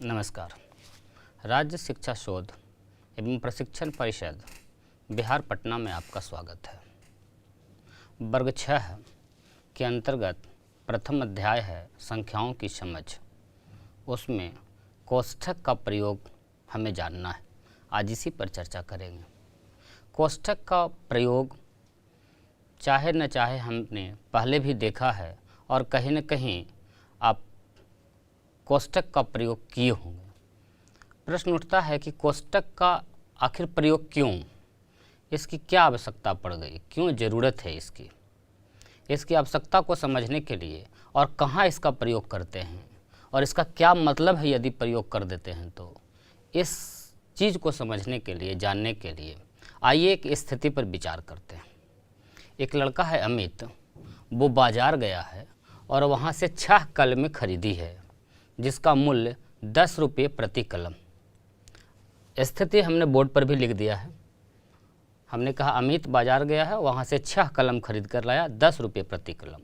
नमस्कार। राज्य शिक्षा शोध एवं प्रशिक्षण परिषद बिहार पटना में आपका स्वागत है। वर्ग 6 के अंतर्गत प्रथम अध्याय है संख्याओं की समझ। उसमें कोष्ठक का प्रयोग हमें जानना है। आज इसी पर चर्चा करेंगे। कोष्ठक का प्रयोग चाहे न चाहे हमने पहले भी देखा है और कहीं न कहीं आप कोष्ठक का प्रयोग किए होंगे। प्रश्न उठता है कि कोष्ठक का आखिर प्रयोग क्यों, इसकी क्या आवश्यकता पड़ गई, क्यों ज़रूरत है इसकी आवश्यकता को समझने के लिए और कहाँ इसका प्रयोग करते हैं और इसका क्या मतलब है यदि प्रयोग कर देते हैं तो, इस चीज़ को समझने के लिए, जानने के लिए आइए एक स्थिति पर विचार करते हैं। एक लड़का है अमित, वो बाज़ार गया है और वहाँ से 6 कलमें खरीदी है जिसका मूल्य 10 रुपये प्रति कलम। स्थिति हमने बोर्ड पर भी लिख दिया है। हमने कहा अमित बाज़ार गया है, वहाँ से 6 कलम खरीद कर लाया, 10 रुपये प्रति कलम।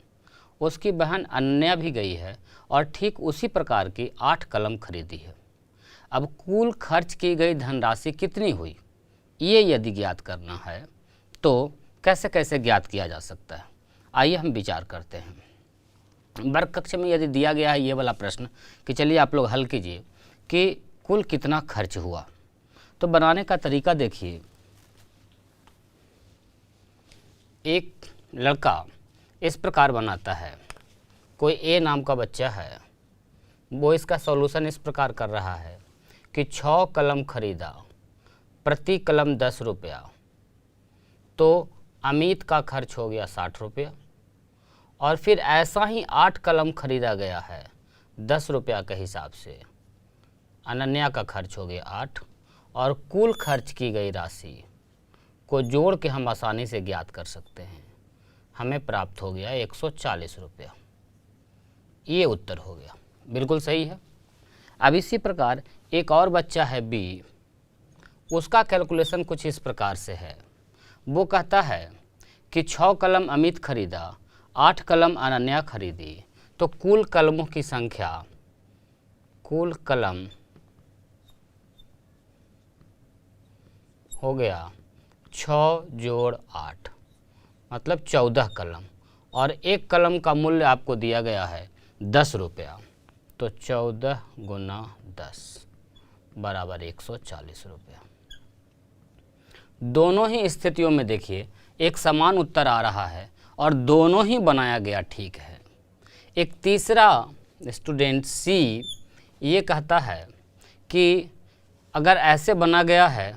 उसकी बहन अनन्या भी गई है और ठीक उसी प्रकार की 8 कलम खरीदी है। अब कुल खर्च की गई धनराशि कितनी हुई, ये यदि ज्ञात करना है तो कैसे कैसे ज्ञात किया जा सकता है, आइए हम विचार करते हैं। वर्ग कक्ष में यदि दिया गया है ये वाला प्रश्न कि चलिए आप लोग हल कीजिए कि कुल कितना खर्च हुआ, तो बनाने का तरीका देखिए। एक लड़का इस प्रकार बनाता है, कोई ए नाम का बच्चा है, वो इसका सॉल्यूशन इस प्रकार कर रहा है कि 6 कलम खरीदा, प्रति कलम 10 रुपया, तो अमित का खर्च हो गया 60 रुपया। और फिर ऐसा ही 8 कलम खरीदा गया है 10 रुपया के हिसाब से, अनन्या का खर्च हो गया 8, और कुल खर्च की गई राशि को जोड़ के हम आसानी से ज्ञात कर सकते हैं। हमें प्राप्त हो गया 140 रुपया। ये उत्तर हो गया, बिल्कुल सही है। अब इसी प्रकार एक और बच्चा है बी, उसका कैलकुलेशन कुछ इस प्रकार से है। वो कहता है कि 6 कलम अमित खरीदा, 8 कलम अनन्या खरीदी, तो कुल कलमों की संख्या, कुल कलम हो गया 6 जोड़ 8 मतलब 14 कलम, और एक कलम का मूल्य आपको दिया गया है 10 रुपया, तो 14 गुना 10 बराबर 140 रुपया। दोनों ही स्थितियों में देखिए एक समान उत्तर आ रहा है और दोनों ही बनाया गया ठीक है। एक तीसरा स्टूडेंट सी ये कहता है कि अगर ऐसे बना गया है,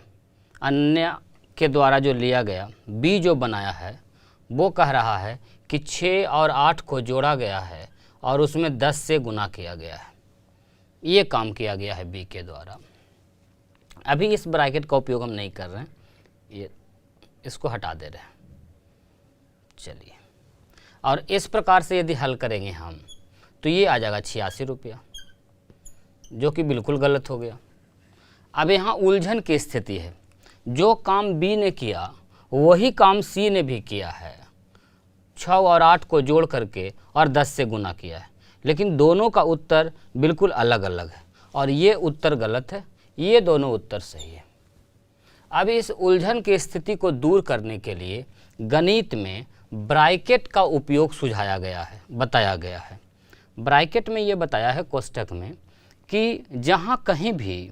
अन्य के द्वारा जो लिया गया, बी जो बनाया है वो कह रहा है कि 6 और 8 को जोड़ा गया है और उसमें 10 से गुना किया गया है। ये काम किया गया है बी के द्वारा। अभी इस ब्रैकेट का उपयोग हम नहीं कर रहे हैं, ये इसको हटा दे रहे हैं। चलिए, और इस प्रकार से यदि हल करेंगे हम तो ये आ जाएगा 86 रुपया, जो कि बिल्कुल गलत हो गया। अब यहाँ उलझन की स्थिति है, जो काम बी ने किया वही काम सी ने भी किया है, 6 और 8 को जोड़ करके और 10 से गुना किया है, लेकिन दोनों का उत्तर बिल्कुल अलग अलग है और ये उत्तर गलत है, ये दोनों उत्तर सही है। अब इस उलझन की स्थिति को दूर करने के लिए गणित में ब्रैकेट का उपयोग सुझाया गया है, बताया गया है। ब्रैकेट में ये बताया है कोष्ठक में कि जहाँ कहीं भी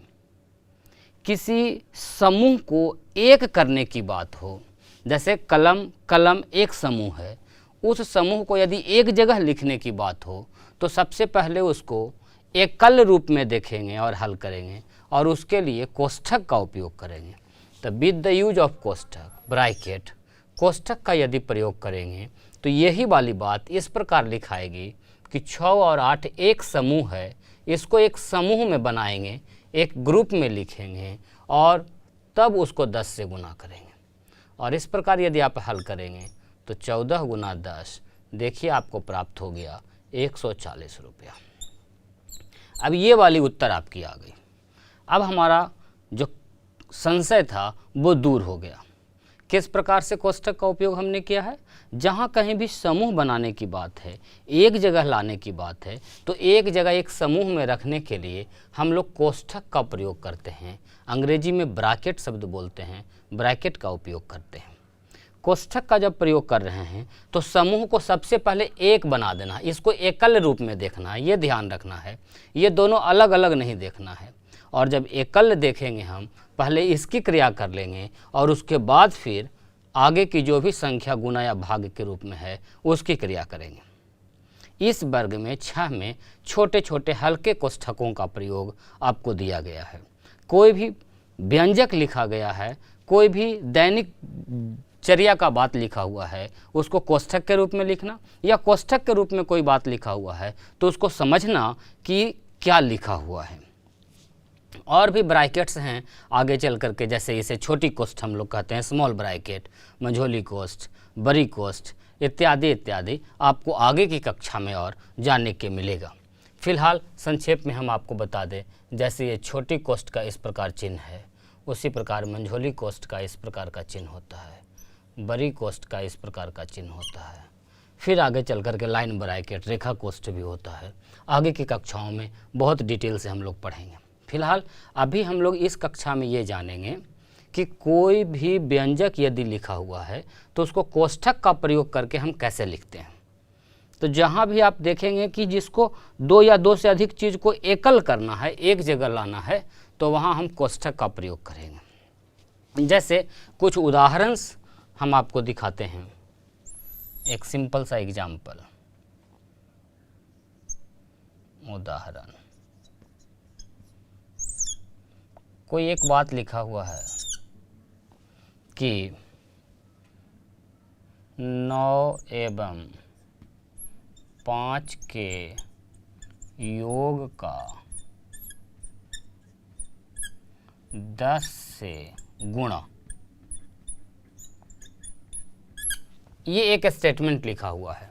किसी समूह को एक करने की बात हो, जैसे कलम एक समूह है, उस समूह को यदि एक जगह लिखने की बात हो तो सबसे पहले उसको एकल रूप में देखेंगे और हल करेंगे और उसके लिए कोष्ठक का उपयोग करेंगे। तो विद द यूज ऑफ कोष्ठक, ब्रैकेट, कोष्ठक का यदि प्रयोग करेंगे तो यही वाली बात इस प्रकार लिखाएगी कि 6 और 8 एक समूह है, इसको एक समूह में बनाएंगे, एक ग्रुप में लिखेंगे और तब उसको 10 से गुना करेंगे। और इस प्रकार यदि आप हल करेंगे तो 14 गुना 10, देखिए आपको प्राप्त हो गया 140 रुपया। अब ये वाली उत्तर आपकी आ गई। अब हमारा जो संशय था वो दूर हो गया किस प्रकार से कोष्ठक का उपयोग हमने किया है? जहाँ कहीं भी समूह बनाने की बात है, एक जगह लाने की बात है, तो एक जगह एक समूह में रखने के लिए हम लोग कोष्ठक का प्रयोग करते हैं। अंग्रेजी में ब्रैकेट शब्द बोलते हैं, ब्रैकेट का उपयोग करते हैं। कोष्ठक का जब प्रयोग कर रहे हैं तो समूह को सबसे पहले एक बना देना, इसको एकल रूप में देखना है, ये ध्यान रखना है। ये दोनों अलग अलग नहीं देखना है। और जब एकल देखेंगे हम, पहले इसकी क्रिया कर लेंगे और उसके बाद फिर आगे की जो भी संख्या गुना या भाग के रूप में है उसकी क्रिया करेंगे। इस वर्ग में 6 में छोटे छोटे हल्के कोष्ठकों का प्रयोग आपको दिया गया है। कोई भी व्यंजक लिखा गया है, कोई भी दैनिक चर्या का बात लिखा हुआ है, उसको कोष्ठक के रूप में लिखना, या कोष्ठक के रूप में कोई बात लिखा हुआ है तो उसको समझना कि क्या लिखा हुआ है। और भी ब्रैकेट्स हैं आगे चल करके, जैसे इसे छोटी कोष्ठ हम लोग कहते हैं, स्मॉल ब्रैकेट, मंझोली कोष्ठ, बड़ी कोष्ठ इत्यादि इत्यादि, आपको आगे की कक्षा में और जानने के मिलेगा। फिलहाल संक्षेप में हम आपको बता दें, जैसे ये छोटी कोष्ठ का इस प्रकार चिन्ह है, उसी प्रकार मंझोली कोष्ठ का इस प्रकार का चिन्ह होता है, बड़ी कोष्ठ का इस प्रकार का चिन्ह होता है। फिर आगे चल कर के लाइन ब्रैकेट, रेखा कोष्ठ भी होता है। आगे की कक्षाओं में बहुत डिटेल से हम लोग पढ़ेंगे। फिलहाल अभी हम लोग इस कक्षा में ये जानेंगे कि कोई भी व्यंजक यदि लिखा हुआ है तो उसको कोष्ठक का प्रयोग करके हम कैसे लिखते हैं। तो जहाँ भी आप देखेंगे कि जिसको 2 या 2 से अधिक चीज़ को एकल करना है, एक जगह लाना है, तो वहाँ हम कोष्ठक का प्रयोग करेंगे। जैसे कुछ उदाहरण हम आपको दिखाते हैं। एक सिंपल सा एग्जाम्पल, उदाहरण, कोई एक बात लिखा हुआ है कि 9 एवं 5 के योग का 10 से गुणा, ये एक स्टेटमेंट लिखा हुआ है।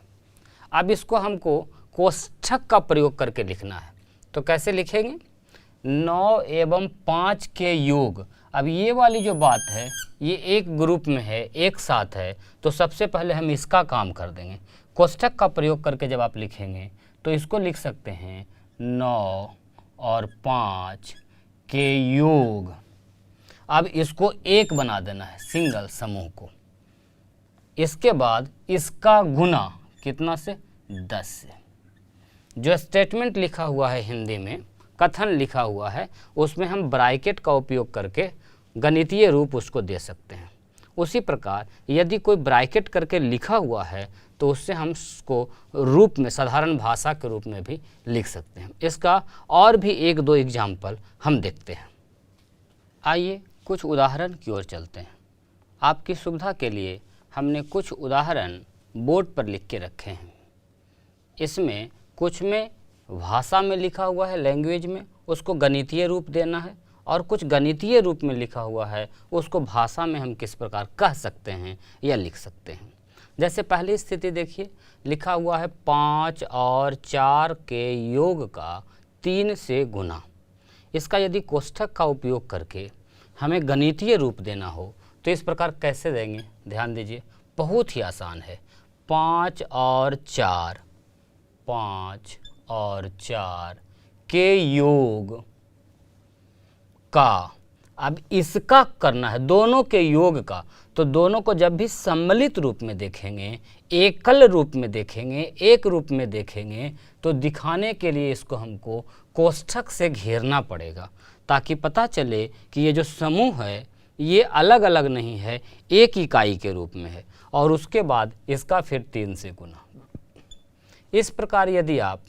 अब इसको हमको कोष्ठक का प्रयोग करके लिखना है, तो कैसे लिखेंगे? 9 एवं 5 के योग। अब ये वाली जो बात है ये एक ग्रुप में है, एक साथ है, तो सबसे पहले हम इसका काम कर देंगे। कोष्ठक का प्रयोग करके जब आप लिखेंगे तो इसको लिख सकते हैं 9 और 5 के योग। अब इसको एक बना देना है, सिंगल समूह को। इसके बाद इसका गुना कितना से? 10 से। जो स्टेटमेंट लिखा हुआ है हिंदी में, कथन लिखा हुआ है, उसमें हम ब्रैकेट का उपयोग करके गणितीय रूप उसको दे सकते हैं। उसी प्रकार यदि कोई ब्रैकेट करके लिखा हुआ है तो उससे हम उसको रूप में, साधारण भाषा के रूप में भी लिख सकते हैं। इसका और भी 1-2 एग्जाम्पल हम देखते हैं। आइए कुछ उदाहरण की ओर चलते हैं। आपकी सुविधा के लिए हमने कुछ उदाहरण बोर्ड पर लिख के रखे हैं। इसमें कुछ में भाषा में लिखा हुआ है, लैंग्वेज में, उसको गणितीय रूप देना है, और कुछ गणितीय रूप में लिखा हुआ है, उसको भाषा में हम किस प्रकार कह सकते हैं या लिख सकते हैं। जैसे पहली स्थिति देखिए, लिखा हुआ है 5 और 4 के योग का 3 से गुना। इसका यदि कोष्ठक का उपयोग करके हमें गणितीय रूप देना हो तो इस प्रकार कैसे देंगे? ध्यान दीजिए, बहुत ही आसान है। 5 और 4, 5 और 4 के योग का, अब इसका करना है, दोनों के योग का। तो दोनों को जब भी सम्मिलित रूप में देखेंगे, एकल रूप में देखेंगे, एक रूप में देखेंगे, तो दिखाने के लिए इसको हमको कोष्ठक से घेरना पड़ेगा, ताकि पता चले कि ये जो समूह है ये अलग अलग नहीं है, एक इकाई के रूप में है। और उसके बाद इसका फिर 3 से गुना। इस प्रकार यदि आप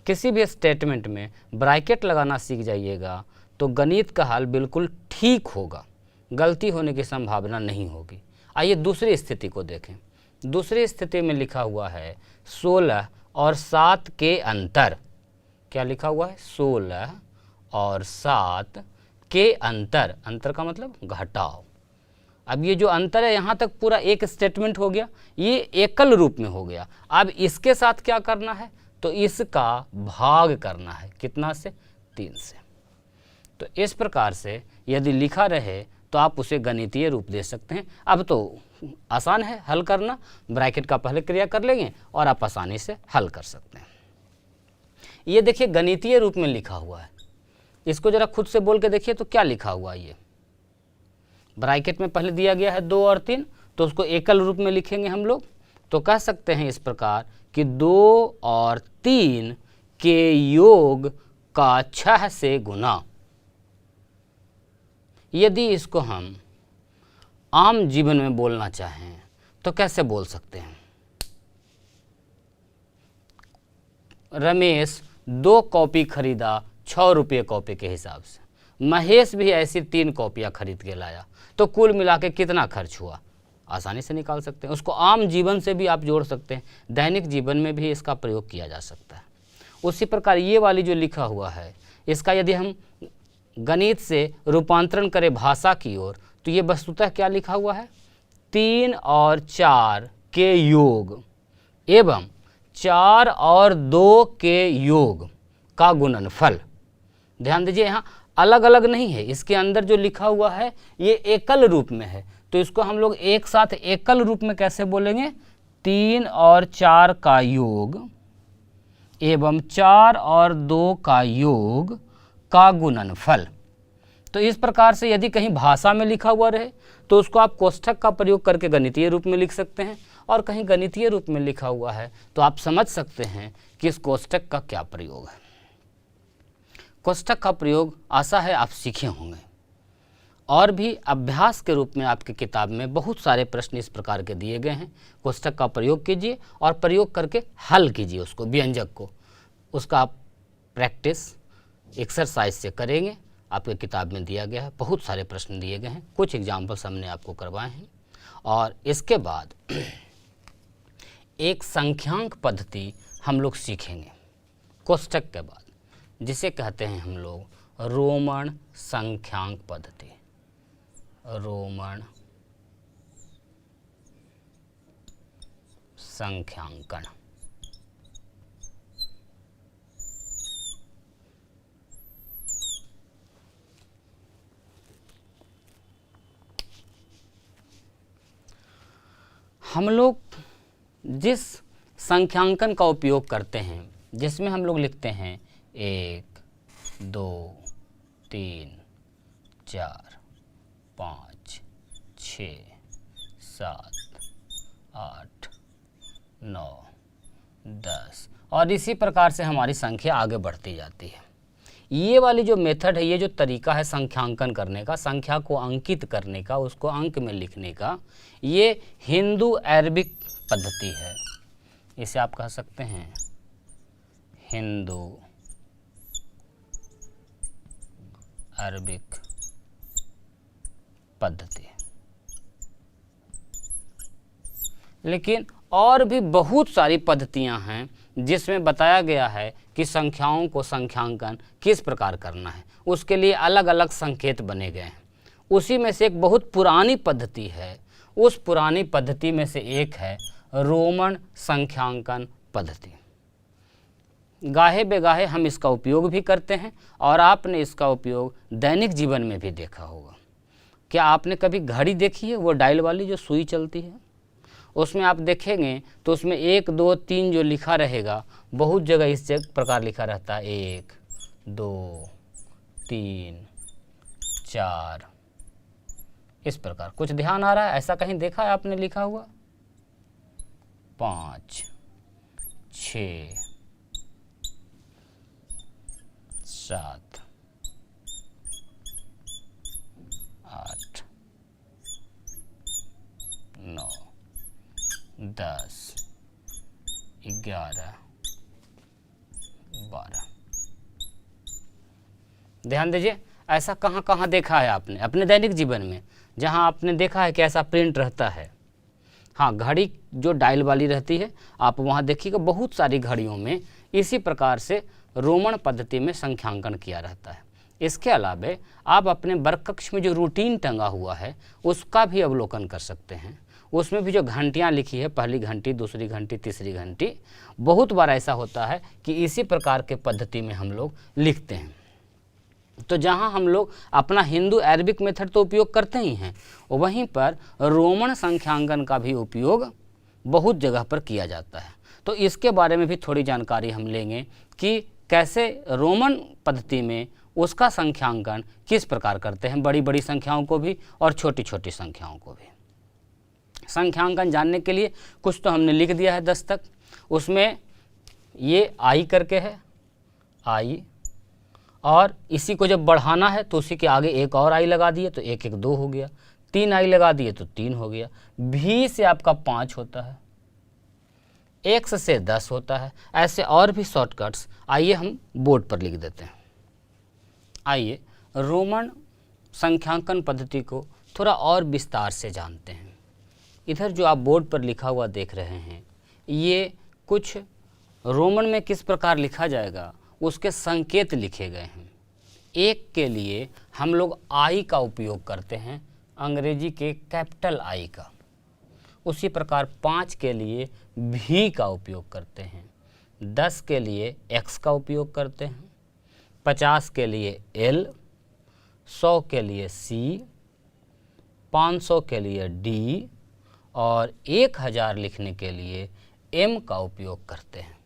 किसी भी स्टेटमेंट में ब्रैकेट लगाना सीख जाइएगा तो गणित का हल बिल्कुल ठीक होगा, गलती होने की संभावना नहीं होगी। आइए दूसरी स्थिति को देखें। दूसरी स्थिति में लिखा हुआ है 16 और 7 के अंतर। क्या लिखा हुआ है? 16 और 7 के अंतर। अंतर का मतलब घटाव। अब ये जो अंतर है यहाँ तक पूरा एक स्टेटमेंट हो गया, ये एकल रूप में हो गया। अब इसके साथ क्या करना है? तो इसका भाग करना है। कितना से? 3 से। तो इस प्रकार से यदि लिखा रहे तो आप उसे गणितीय रूप दे सकते हैं। अब तो आसान है हल करना, ब्रैकेट का पहले क्रिया कर लेंगे और आप आसानी से हल कर सकते हैं। ये देखिए गणितीय रूप में लिखा हुआ है, इसको जरा खुद से बोल के देखिए तो क्या लिखा हुआ है। ये ब्रैकेट में पहले दिया गया है 2 और 3, तो उसको एकल रूप में लिखेंगे हम लोग, तो कह सकते हैं इस प्रकार कि 2 और 3 के योग का 6 से गुना। यदि इसको हम आम जीवन में बोलना चाहें तो कैसे बोल सकते हैं? रमेश 2 कॉपी खरीदा 6 रुपये कॉपी के हिसाब से, महेश भी ऐसी 3 कॉपियाँ खरीद के लाया, तो कुल मिला के कितना खर्च हुआ? आसानी से निकाल सकते हैं। उसको आम जीवन से भी आप जोड़ सकते हैं, दैनिक जीवन में भी इसका प्रयोग किया जा सकता है। उसी प्रकार ये वाली जो लिखा हुआ है, इसका यदि हम गणित से रूपांतरण करें भाषा की ओर, तो ये वस्तुतः क्या लिखा हुआ है? 3 और 4 के योग एवं 4 और 2 के योग का गुणनफल। ध्यान दीजिए यहाँ अलग अलग नहीं है, इसके अंदर जो लिखा हुआ है ये एकल रूप में है, तो इसको हम लोग एक साथ एकल रूप में कैसे बोलेंगे? 3 और 4 का योग एवं 4 और 2 का योग का गुणनफल। तो इस प्रकार से यदि कहीं भाषा में लिखा हुआ रहे तो उसको आप कोष्ठक का प्रयोग करके गणितीय रूप में लिख सकते हैं, और कहीं गणितीय रूप में लिखा हुआ है तो आप समझ सकते हैं कि इस कोष्ठक का क्या प्रयोग है। कोष्ठक का प्रयोग आशा है आप सीखे होंगे, और भी अभ्यास के रूप में आपकी किताब में बहुत सारे प्रश्न इस प्रकार के दिए गए हैं। कोष्ठक का प्रयोग कीजिए और प्रयोग करके हल कीजिए उसको, व्यंजक को, उसका आप प्रैक्टिस एक्सरसाइज से करेंगे। आपके किताब में दिया गया है, बहुत सारे प्रश्न दिए गए हैं, कुछ एग्जाम्पल्स हमने आपको करवाए हैं। और इसके बाद एक संख्यांक पद्धति हम लोग सीखेंगे कोष्ठक के बाद, जिसे कहते हैं हम लोग रोमन संख्यांक पद्धति। रोमन संख्यांकन। हम लोग जिस संख्यांकन का उपयोग करते हैं, जिसमें हम लोग लिखते हैं 1 2 3 4 5 6 7 8 9 10, और इसी प्रकार से हमारी संख्या आगे बढ़ती जाती है। ये वाली जो मेथड है, ये जो तरीका है संख्यांकन करने का, संख्या को अंकित करने का, उसको अंक में लिखने का, ये हिंदू अरबिक पद्धति है। इसे आप कह सकते हैं हिंदू अरबिक पद्धति। लेकिन और भी बहुत सारी पद्धतियां हैं जिसमें बताया गया है कि संख्याओं को संख्यांकन किस प्रकार करना है, उसके लिए अलग अलग संकेत बने गए हैं। उसी में से एक बहुत पुरानी पद्धति है, उस पुरानी पद्धति में से एक है रोमन संख्यांकन पद्धति। गाहे बेगाहे हम इसका उपयोग भी करते हैं, और आपने इसका उपयोग दैनिक जीवन में भी देखा होगा। क्या आपने कभी घड़ी देखी है, वो डायल वाली जो सुई चलती है? उसमें आप देखेंगे तो उसमें 1 2 3 जो लिखा रहेगा, बहुत जगह इस प्रकार लिखा रहता है 1 2 3 4, इस प्रकार। कुछ ध्यान आ रहा है? ऐसा कहीं देखा है आपने लिखा हुआ? 5 6 7 8 9 10 11 12। ध्यान दीजिए, ऐसा कहाँ कहाँ देखा है आपने अपने दैनिक जीवन में, जहाँ आपने देखा है कि ऐसा प्रिंट रहता है? हाँ, घड़ी जो डायल वाली रहती है, आप वहाँ देखिएगा बहुत सारी घड़ियों में इसी प्रकार से रोमन पद्धति में संख्यांकन किया रहता है। इसके अलावा आप अपने वर्ग कक्ष में जो रूटीन टंगा हुआ है उसका भी अवलोकन कर सकते हैं। उसमें भी जो घंटियाँ लिखी है, पहली घंटी, दूसरी घंटी, तीसरी घंटी, बहुत बार ऐसा होता है कि इसी प्रकार के पद्धति में हम लोग लिखते हैं। तो जहाँ हम लोग अपना हिंदू अरबिक मेथड तो उपयोग करते ही हैं, वहीं पर रोमन संख्यांकन का भी उपयोग बहुत जगह पर किया जाता है। तो इसके बारे में भी थोड़ी जानकारी हम लेंगे कि कैसे रोमन पद्धति में उसका संख्यांकन किस प्रकार करते हैं, बड़ी बड़ी संख्याओं को भी और छोटी छोटी संख्याओं को भी। संख्यांकन जानने के लिए कुछ तो हमने लिख दिया है 10 तक, उसमें ये आई करके है, आई, और इसी को जब बढ़ाना है तो उसी के आगे एक और आई लगा दिए तो एक एक 2 हो गया, 3 आई लगा दिए तो 3 हो गया, भी से आपका 5 होता है, एक्स से 10 होता है। ऐसे और भी शॉर्टकट्स आइए हम बोर्ड पर लिख देते हैं। आइए रोमन संख्यांकन पद्धति को थोड़ा और विस्तार से जानते हैं। इधर जो आप बोर्ड पर लिखा हुआ देख रहे हैं, ये कुछ रोमन में किस प्रकार लिखा जाएगा उसके संकेत लिखे गए हैं। एक के लिए हम लोग आई का उपयोग करते हैं, अंग्रेजी के कैपिटल आई का। उसी प्रकार 5 के लिए भी का उपयोग करते हैं, 10 के लिए एक्स का उपयोग करते हैं, 50 के लिए एल, 100 के लिए सी, 500 के लिए डी और 1000 लिखने के लिए एम का उपयोग करते हैं।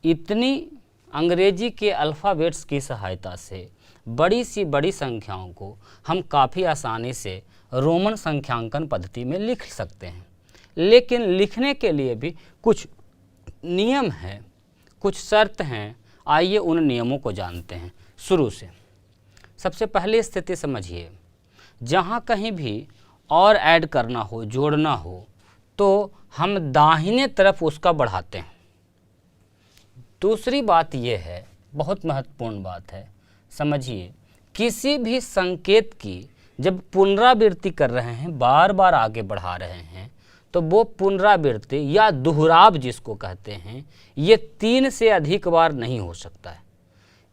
इतनी अंग्रेजी के अल्फ़ाबेट्स की सहायता से बड़ी सी बड़ी संख्याओं को हम काफ़ी आसानी से रोमन संख्यांकन पद्धति में लिख सकते हैं। लेकिन लिखने के लिए भी कुछ नियम हैं, कुछ शर्त हैं। आइए उन नियमों को जानते हैं शुरू से। सबसे पहली स्थिति समझिए, जहाँ कहीं भी और ऐड करना हो, जोड़ना हो, तो हम दाहिने तरफ उसका बढ़ाते हैं। दूसरी बात यह है, बहुत महत्वपूर्ण बात है, समझिए, किसी भी संकेत की जब पुनरावृत्ति कर रहे हैं, बार बार आगे बढ़ा रहे हैं, तो वो पुनरावृत्ति या दोहराव जिसको कहते हैं, ये 3 से अधिक बार नहीं हो सकता है।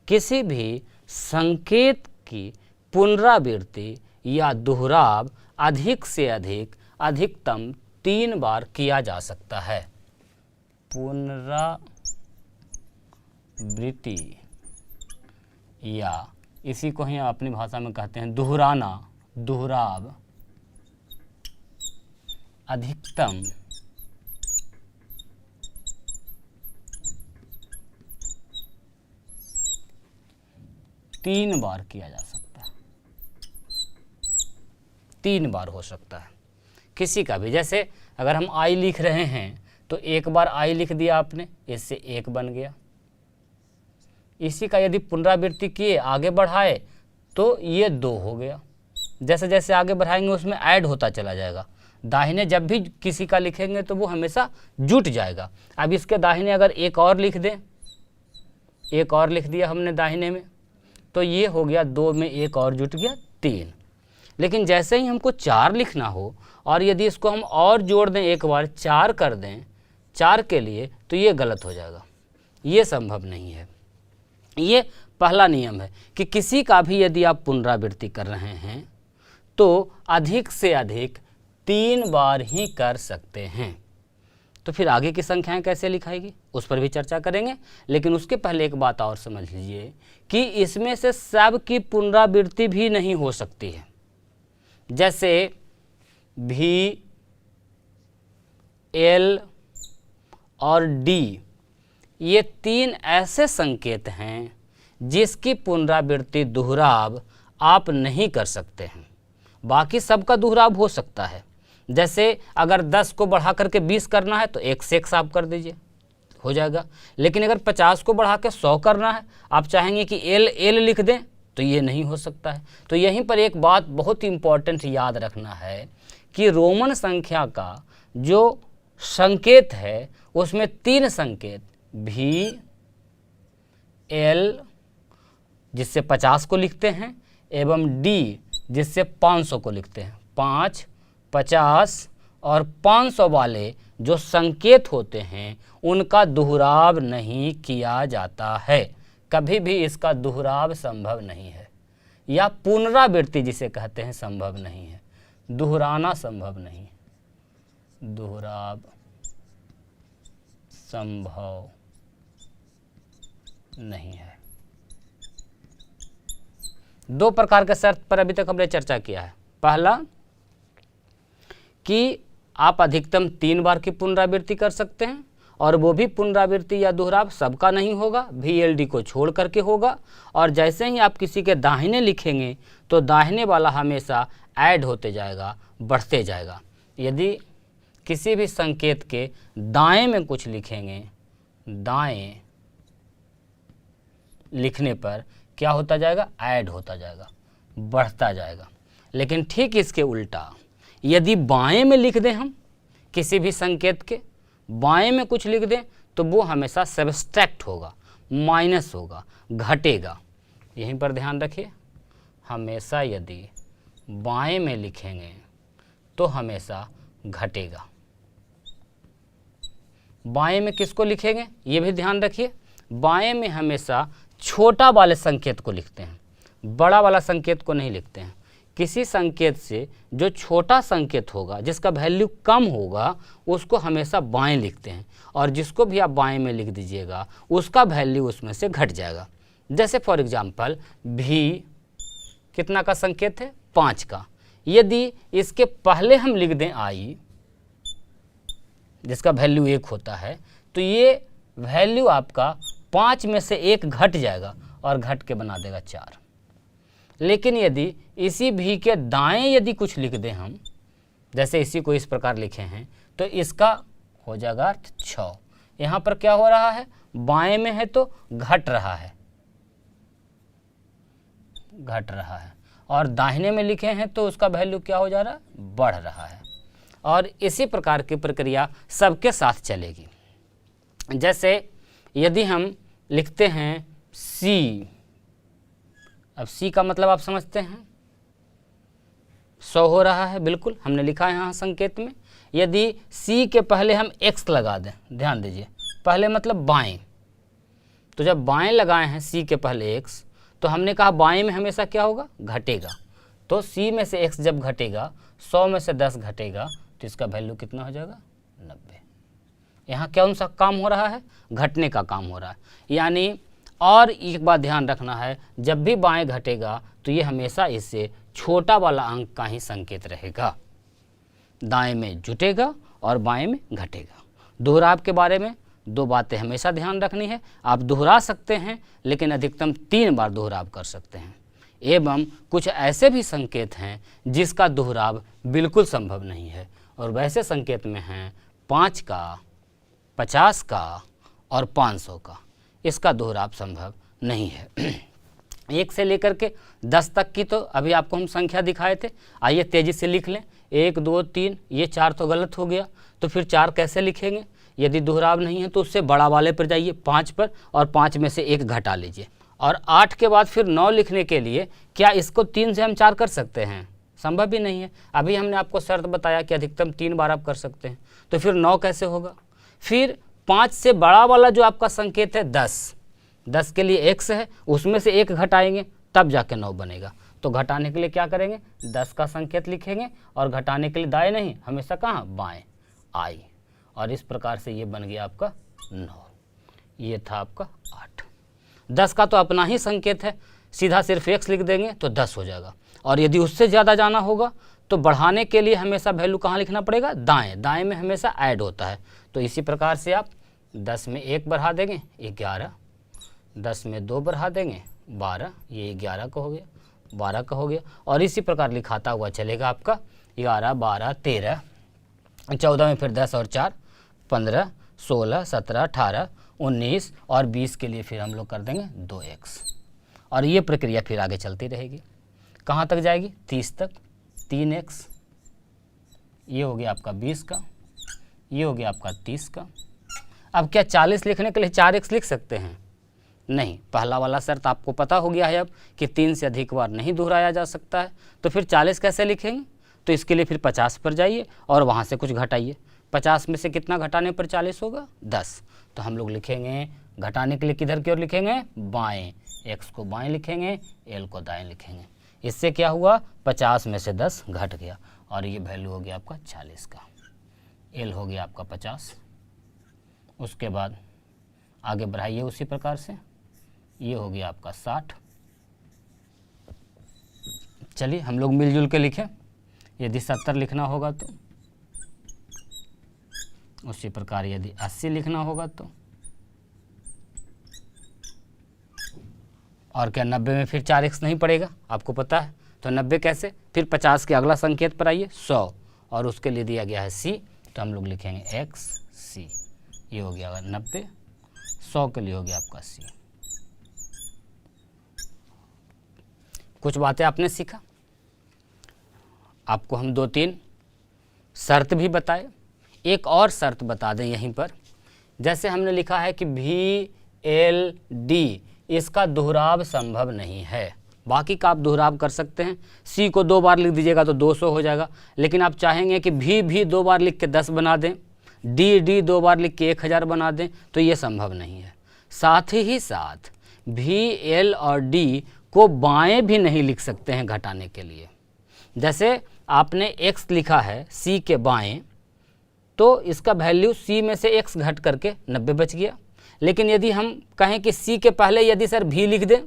किसी भी संकेत की पुनरावृत्ति या दोहराव अधिक से अधिक अधिकतम 3 बार किया जा सकता है। पुनरावृत्ति या इसी को ही अपनी भाषा में कहते हैं दोहराना, दोहराव अधिकतम 3 बार किया जा सकता है, 3 बार हो सकता है किसी का भी। जैसे अगर हम आई लिख रहे हैं तो एक बार आई लिख दिया आपने, इससे 1 बन गया। इसी का यदि पुनरावृत्ति किए, आगे बढ़ाए, तो ये 2 हो गया। जैसे जैसे आगे बढ़ाएंगे उसमें ऐड होता चला जाएगा। दाहिने जब भी किसी का लिखेंगे तो वो हमेशा जुट जाएगा। अब इसके दाहिने अगर एक और लिख दें, एक और लिख दिया हमने दाहिने में, तो ये हो गया 2 में 1 और जुट गया 3। लेकिन जैसे ही हमको 4 लिखना हो और यदि इसको हम और जोड़ दें, एक बार 4 कर दें 4 के लिए, तो ये गलत हो जाएगा, ये संभव नहीं है। ये पहला नियम है कि किसी का भी यदि आप पुनरावृत्ति कर रहे हैं तो अधिक से अधिक 3 बार ही कर सकते हैं। तो फिर आगे की संख्याएं कैसे लिखाएगी उस पर भी चर्चा करेंगे। लेकिन उसके पहले एक बात और समझ लीजिए कि इसमें से सब की पुनरावृत्ति भी नहीं हो सकती है। जैसे भी, एल और डी, ये 3 ऐसे संकेत हैं जिसकी पुनरावृत्ति दोहराव आप नहीं कर सकते हैं। बाकी सबका दोहराव हो सकता है। जैसे अगर 10 को बढ़ा करके 20 करना है तो 1 से 1 आप कर दीजिए, हो जाएगा। लेकिन अगर 50 को बढ़ा के 100 करना है, आप चाहेंगे कि एल लिख दें, तो ये नहीं हो सकता है। तो यहीं पर एक बात बहुत इंपॉर्टेंट याद रखना है कि रोमन संख्या का जो संकेत है उसमें 3 संकेत भी, एल जिससे 50 को लिखते हैं एवं डी जिससे 500 को लिखते हैं। 5, 50 और 500 वाले जो संकेत होते हैं उनका दोहराव नहीं किया जाता है। कभी भी इसका दोहराव संभव नहीं है, या पुनरावृत्ति जिसे कहते हैं संभव नहीं है। दोहराना संभव नहीं है, दोहराव संभव नहीं है। दो प्रकार के शर्त पर अभी तक हमने चर्चा किया है। पहला कि आप अधिकतम 3 बार की पुनरावृत्ति कर सकते हैं, और वो भी पुनरावृत्ति या दोहराव सबका नहीं होगा, VLD को छोड़ करके होगा। और जैसे ही आप किसी के दाहिने लिखेंगे तो दाहिने वाला हमेशा ऐड होते जाएगा, बढ़ते जाएगा। यदि किसी भी संकेत के दाएं में कुछ लिखेंगे, दाएं लिखने पर क्या होता जाएगा, ऐड होता जाएगा, बढ़ता जाएगा। लेकिन ठीक इसके उल्टा यदि बाएं में लिख दें, हम किसी भी संकेत के बाएं में कुछ लिख दें तो वो हमेशा सब्सट्रैक्ट होगा, माइनस होगा, घटेगा। यहीं पर ध्यान रखिए, हमेशा यदि बाएं में लिखेंगे तो हमेशा घटेगा। बाएं में किसको लिखेंगे ये भी ध्यान रखिए, बाएं में हमेशा छोटा वाले संकेत को लिखते हैं, बड़ा वाला संकेत को नहीं लिखते हैं। किसी संकेत से जो छोटा संकेत होगा, जिसका वैल्यू कम होगा, उसको हमेशा बाएं लिखते हैं, और जिसको भी आप बाएं में लिख दीजिएगा उसका वैल्यू उसमें से घट जाएगा। जैसे फॉर एग्जांपल भी कितना का संकेत है, 5 का। यदि इसके पहले हम लिख दें I, जिसका वैल्यू 1 होता है, तो ये वैल्यू आपका 5 में से 1 घट जाएगा और घट के बना देगा 4। लेकिन यदि इसी भी के दाएं यदि कुछ लिख दें हम, जैसे इसी को इस प्रकार लिखे हैं, तो इसका हो जाएगा 6। यहाँ पर क्या हो रहा है, बाएं में है तो घट रहा है, घट रहा है, और दाहिने में लिखे हैं तो उसका वैल्यू क्या हो जा रहा है, बढ़ रहा है। और इसी प्रकार की प्रक्रिया सबके साथ चलेगी। जैसे यदि हम लिखते हैं C, अब C का मतलब आप समझते हैं, 100 हो रहा है, बिल्कुल हमने लिखा है यहाँ संकेत में। यदि C के पहले हम X लगा दें, ध्यान दीजिए, पहले मतलब बाएं, तो जब बाएं लगाए हैं C के पहले X, तो हमने कहा बाएं में हमेशा क्या होगा, घटेगा। तो C में से X जब घटेगा, 100 में से 10 घटेगा, तो इसका वैल्यू कितना हो जाएगा, 90। यहाँ कौन सा काम हो रहा है, घटने का काम हो रहा है। यानी और एक बात ध्यान रखना है, जब भी बाएं घटेगा तो ये हमेशा इससे छोटा वाला अंक का ही संकेत रहेगा, दाएं में जुटेगा और बाएं में घटेगा। दोहराव के बारे में 2 बातें हमेशा ध्यान रखनी है, आप दोहरा सकते हैं लेकिन अधिकतम 3 बार दोहराव कर सकते हैं। एवं कुछ ऐसे भी संकेत हैं जिसका दोहराव बिल्कुल संभव नहीं है, और वैसे संकेत में हैं 5 का, 50 का और 500 का, इसका दोहराव संभव नहीं है। 1 से लेकर के 10 तक की तो अभी आपको हम संख्या दिखाए थे, आइए तेजी से लिख लें। 1 2 3, ये 4 तो गलत हो गया, तो फिर 4 कैसे लिखेंगे, यदि दोहराव नहीं है तो उससे बड़ा वाले पर जाइए, 5 पर, और 5 में से 1 घटा लीजिए। और 8 के बाद फिर 9 लिखने के लिए क्या इसको 3 से हम 4 कर सकते हैं, संभव ही नहीं है। अभी हमने आपको शर्त बताया कि अधिकतम 3 बार आप कर सकते हैं, तो फिर 9 कैसे होगा। फिर 5 से बड़ा वाला जो आपका संकेत है 10 के लिए X है, उसमें से 1 घटाएंगे तब जाके 9 बनेगा। तो घटाने के लिए क्या करेंगे, 10 का संकेत लिखेंगे, और घटाने के लिए दाएं नहीं, हमेशा कहाँ, बाएं, I। और इस प्रकार से ये बन गया आपका 9, ये था आपका 8। 10 का तो अपना ही संकेत है, सीधा सिर्फ X लिख देंगे तो 10 हो जाएगा। और यदि उससे ज़्यादा जाना होगा तो बढ़ाने के लिए हमेशा वैल्यू कहाँ लिखना पड़ेगा, दाएं, दाएं में हमेशा ऐड होता है। तो इसी प्रकार से आप 10 में 1 बढ़ा देंगे 11, 10 में 2 बढ़ा देंगे 12, ये 11 का हो गया, 12 का हो गया। और इसी प्रकार लिखाता हुआ चलेगा आपका 11, 12, 13, 14 में फिर 10 और 4, 15, 16, 17, 18, 19 और 20 के लिए फिर हम लोग कर देंगे 2x। और ये प्रक्रिया फिर आगे चलती रहेगी, कहाँ तक जाएगी, 30 तक, 3x, ये हो गया आपका 20 का, ये हो गया आपका 30 का। अब क्या 40 लिखने के लिए 4x लिख सकते हैं, नहीं, पहला वाला शर्त आपको पता हो गया है अब कि 3 से अधिक बार नहीं दोहराया जा सकता है। तो फिर 40 कैसे लिखेंगे, तो इसके लिए फिर 50 पर जाइए और वहाँ से कुछ घटाइए। 50 में से कितना घटाने पर 40 होगा, 10। तो हम लोग लिखेंगे घटाने के लिए किधर की ओर लिखेंगे, बाएं, x को बाएं लिखेंगे, l को दाएं लिखेंगे। इससे क्या हुआ, 50 में से 10 घट गया और ये वैल्यू हो गया आपका 40 का, l हो गया आपका 50। उसके बाद आगे बढ़ाइए उसी प्रकार से, ये हो गया आपका 60, चलिए हम लोग मिलजुल के लिखें। यदि 70 लिखना होगा तो, उसी प्रकार यदि 80 लिखना होगा तो, और क्या 90 में फिर 4x नहीं पड़ेगा, आपको पता है। तो 90 कैसे, फिर 50 के अगला संकेत पर आइए 100, और उसके लिए दिया गया है c, तो हम लोग लिखेंगे xc। ये हो गया 90, 100 के लिए हो गया आपका c। कुछ बातें आपने सीखा, आपको हम 2-3 शर्त भी बताए। एक और शर्त बता दें यहीं पर, जैसे हमने लिखा है कि VLD इसका दोहराव संभव नहीं है। बाकी का आप दोहराव कर सकते हैं, C को 2 बार लिख दीजिएगा तो 200 हो जाएगा, लेकिन आप चाहेंगे कि भी 2 बार लिख के 10 बना दें, D 2 बार लिख के 1000 बना दें, तो ये संभव नहीं है। साथ ही साथ VL और D को बाएं भी नहीं लिख सकते हैं घटाने के लिए। जैसे आपने x लिखा है C के बाएं, तो इसका वैल्यू C में से x घट करके 90 बच गया। लेकिन यदि हम कहें कि C के पहले यदि सर भी लिख दें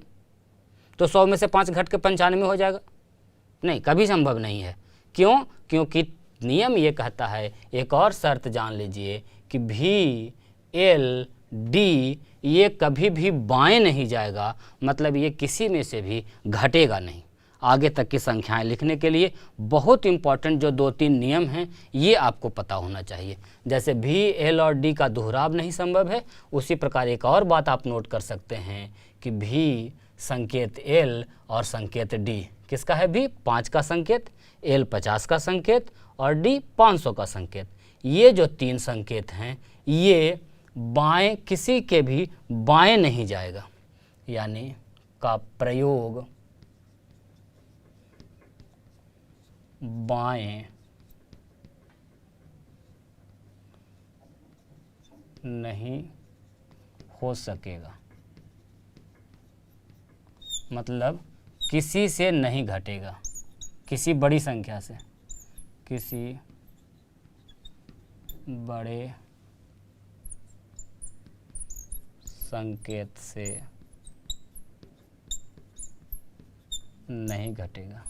तो 100 में से 5 घट के 95 हो जाएगा, नहीं, कभी संभव नहीं है। क्यों? क्योंकि नियम ये कहता है, एक और शर्त जान लीजिए कि VLD ये कभी भी बाएं नहीं जाएगा, मतलब ये किसी में से भी घटेगा नहीं। आगे तक की संख्याएं लिखने के लिए बहुत इंपॉर्टेंट जो 2-3 नियम हैं ये आपको पता होना चाहिए। जैसे VL और D का दोहराव नहीं संभव है, उसी प्रकार एक और बात आप नोट कर सकते हैं कि V संकेत L और संकेत D किसका है? V 5 का संकेत, L 50 का संकेत और D 500 का संकेत। ये जो 3 संकेत हैं ये बाएं, किसी के भी बाएं नहीं जाएगा, यानी का प्रयोग बाएं नहीं हो सकेगा, मतलब किसी से नहीं घटेगा, किसी बड़ी संख्या से, किसी बड़े संकेत से नहीं घटेगा।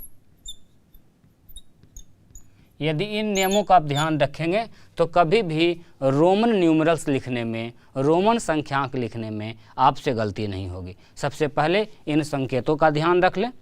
यदि इन नियमों का आप ध्यान रखेंगे तो कभी भी रोमन न्यूमरल्स लिखने में, रोमन संख्यांक लिखने में आपसे गलती नहीं होगी। सबसे पहले इन संकेतों का ध्यान रख लें,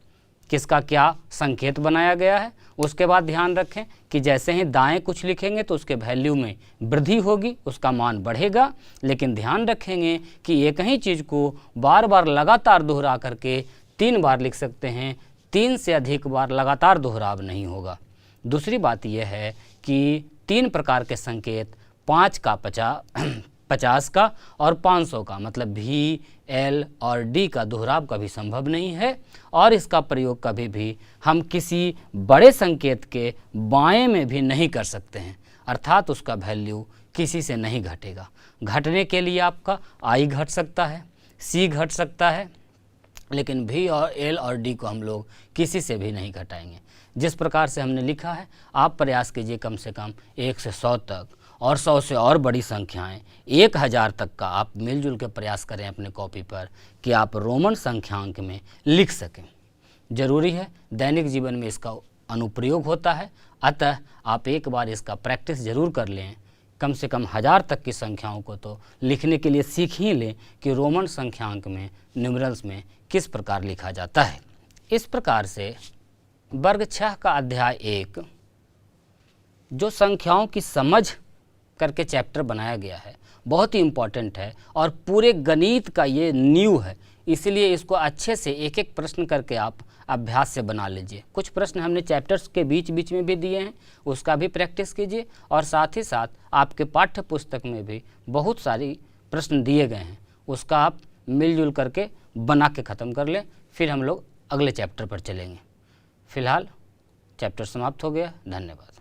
किसका क्या संकेत बनाया गया है। उसके बाद ध्यान रखें कि जैसे ही दाएं कुछ लिखेंगे तो उसके वैल्यू में वृद्धि होगी, उसका मान बढ़ेगा। लेकिन ध्यान रखेंगे कि एक ही चीज़ को बार बार लगातार दोहरा करके 3 बार लिख सकते हैं, 3 से अधिक बार लगातार दोहराव नहीं होगा। दूसरी बात यह है कि 3 प्रकार के संकेत, 5 का 50 का और 500 का, मतलब V, L और D का दोहराव कभी संभव नहीं है, और इसका प्रयोग कभी भी हम किसी बड़े संकेत के बाएं में भी नहीं कर सकते हैं, अर्थात उसका वैल्यू किसी से नहीं घटेगा। घटने के लिए आपका I घट सकता है, C घट सकता है, लेकिन V और L और D को हम लोग किसी से भी नहीं घटाएंगे। जिस प्रकार से हमने लिखा है, आप प्रयास कीजिए कम से कम 1 से 100 तक, और 100 से और बड़ी संख्याएं 1000 तक का आप मिलजुल के प्रयास करें अपने कॉपी पर कि आप रोमन संख्यांक में लिख सकें। ज़रूरी है, दैनिक जीवन में इसका अनुप्रयोग होता है, अतः आप एक बार इसका प्रैक्टिस ज़रूर कर लें। कम से कम 1000 तक की संख्याओं को तो लिखने के लिए सीख ही लें कि रोमन संख्यांक में, न्यूमरल्स में किस प्रकार लिखा जाता है। इस प्रकार से वर्ग 6 का अध्याय 1 जो संख्याओं की समझ करके चैप्टर बनाया गया है, बहुत ही इम्पॉर्टेंट है और पूरे गणित का ये नींव है। इसलिए इसको अच्छे से एक एक प्रश्न करके आप अभ्यास से बना लीजिए। कुछ प्रश्न हमने चैप्टर्स के बीच बीच में भी दिए हैं, उसका भी प्रैक्टिस कीजिए, और साथ ही साथ आपके पाठ्य पुस्तक में भी बहुत सारी प्रश्न दिए गए हैं, उसका आप मिलजुल करके बना के ख़त्म कर लें। फिर हम लोग अगले चैप्टर पर चलेंगे। फिलहाल चैप्टर समाप्त हो गया। धन्यवाद।